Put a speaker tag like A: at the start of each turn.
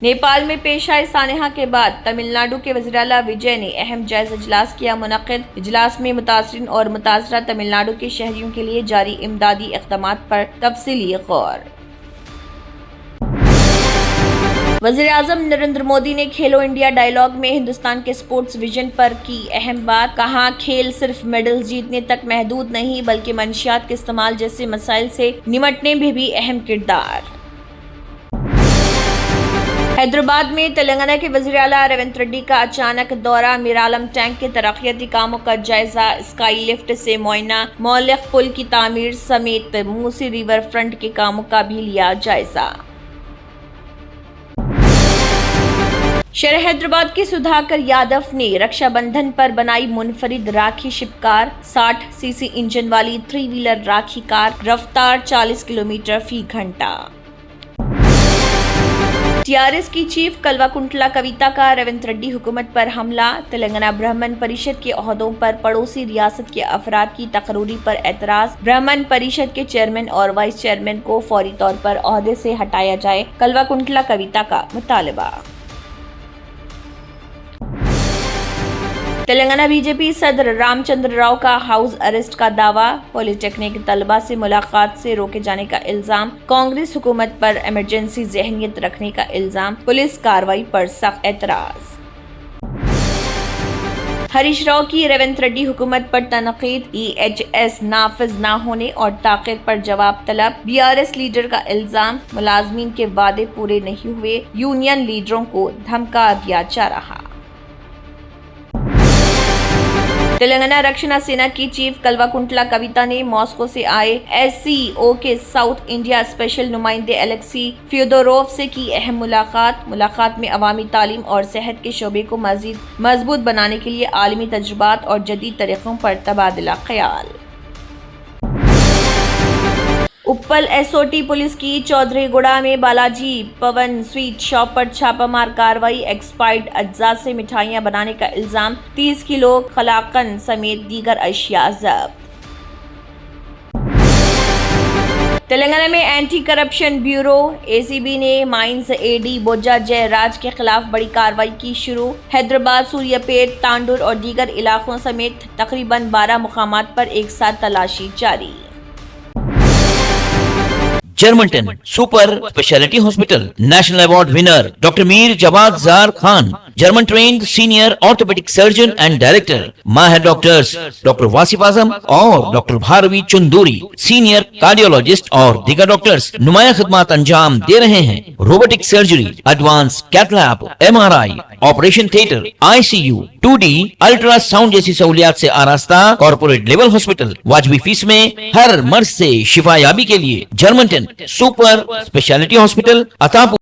A: नेपाल में पेश आए सानेहा के बाद तमिलनाडु के वज़ीर-ए-आला विजय ने अहम जायजा इजलास किया मुनक़िद। इजलास में मुतासरीन और मुतासरा तमिलनाडु के शहरियों के लिए जारी इमदादी इक़दामात पर तफसीली गौर। वज़ीर-ए-आज़म नरेंद्र मोदी ने खेलो इंडिया डायलॉग में हिंदुस्तान के स्पोर्ट्स विजन पर की अहम बात। कहा, खेल सिर्फ मेडल जीतने तक महदूद नहीं बल्कि मंशियात के इस्तेमाल जैसे मसाइल से निमटने में भी अहम किरदार। हैदराबाद में तेलंगाना के वज़ीर-ए-आला रेवंत रेड्डी का अचानक दौरा। मीरालम टैंक के तरक्याती कामों का जायजा, स्काई लिफ्ट से मुआयना, मौलिक पुल की तामीर समेत मूसी रिवर फ्रंट के कामों का भी लिया जायजा। शहर हैदराबाद के सुधाकर यादव ने रक्षाबंधन पर बनाई मुनफरिद राखी शिपकार। 60 सीसी इंजन वाली 3 व्हीलर राखी कार, रफ्तार 40 किलोमीटर फी घंटा। टीआरएस की चीफ कल्वाकुंतला कविता का रेवंत रेड्डी हुकूमत पर हमला। तेलंगाना ब्राह्मण परिषद के ओहदों पर पड़ोसी रियासत के अफराद की तकरूरी पर एतराज। ब्राह्मण परिषद के चेयरमैन और वाइस चेयरमैन को फौरी तौर पर ओहदे से हटाया जाए, कल्वाकुंतला कविता का मुतालबा। तेलंगाना बीजेपी सदर रामचंद्र राव का हाउस अरेस्ट का दावा। पॉलिटेक्निक तलबा से मुलाकात से रोके जाने का इल्जाम। कांग्रेस हुकूमत पर इमरजेंसी ज़हनियत रखने का इल्जाम। पुलिस कार्रवाई पर सख्त एतराज। हरीश राव की रेवंत रेड्डी हुकूमत पर तनकीद। EHS नाफिज ना होने और ताक़ीद पर जवाब तलब। BRS लीडर का इल्जाम, मुलाजमीन के वादे पूरे नहीं हुए, यूनियन लीडरों को धमका दिया जा रहा। तेलंगाना रक्षणा सेना की चीफ कल्वाकुंतला कविता ने मॉस्को से आए SCO के साउथ इंडिया स्पेशल नुमाइंदे एलेक्सी फ्योदोरोव से की अहम मुलाकात में अवामी तालीम और सेहत के शोबे को मजीद मजबूत बनाने के लिए आलमी तजुर्बात और जदीद तरीक़ों पर तबादला ख्याल। उप्पल SOT पुलिस की चौधरीगुड़ा में बालाजी पवन स्वीट शॉप पर छापामार कार्रवाई। एक्सपायर्ड अज्जा से मिठाइयां बनाने का इल्जाम। 30 किलो खलाकन समेत दीगर अशिया जब्त। तेलंगाना में एंटी करप्शन ब्यूरो ACB ने माइंस AD बोज्जा जयराज के खिलाफ बड़ी कार्रवाई की शुरू। हैदराबाद, सूर्यापेट, तांडुर और दीगर इलाकों समेत तकरीबन 12 मुकामात पर एक साथ तलाशी जारी।
B: Germanton super speciality hospital national award winner doctor Mir Jawad Zar Khan, German trained senior orthopaedic surgeon and director. माहिर डॉक्टर्स डॉक्टर वासिफ आजम और doctor Bharavi Chunduri, senior cardiologist और दीगर डॉक्टर्स नुमाया खिदमत अंजाम दे रहे हैं। Robotic surgery, advance cath lab, MRI, operation theatre, ICU, 2D ultrasound जैसी सहूलियात से आरास्ता कॉर्पोरेट लेवल हॉस्पिटल। वाजबी फीस में हर मर्ज से शिफायाबी के लिए Germanton super speciality hospital, Attapur.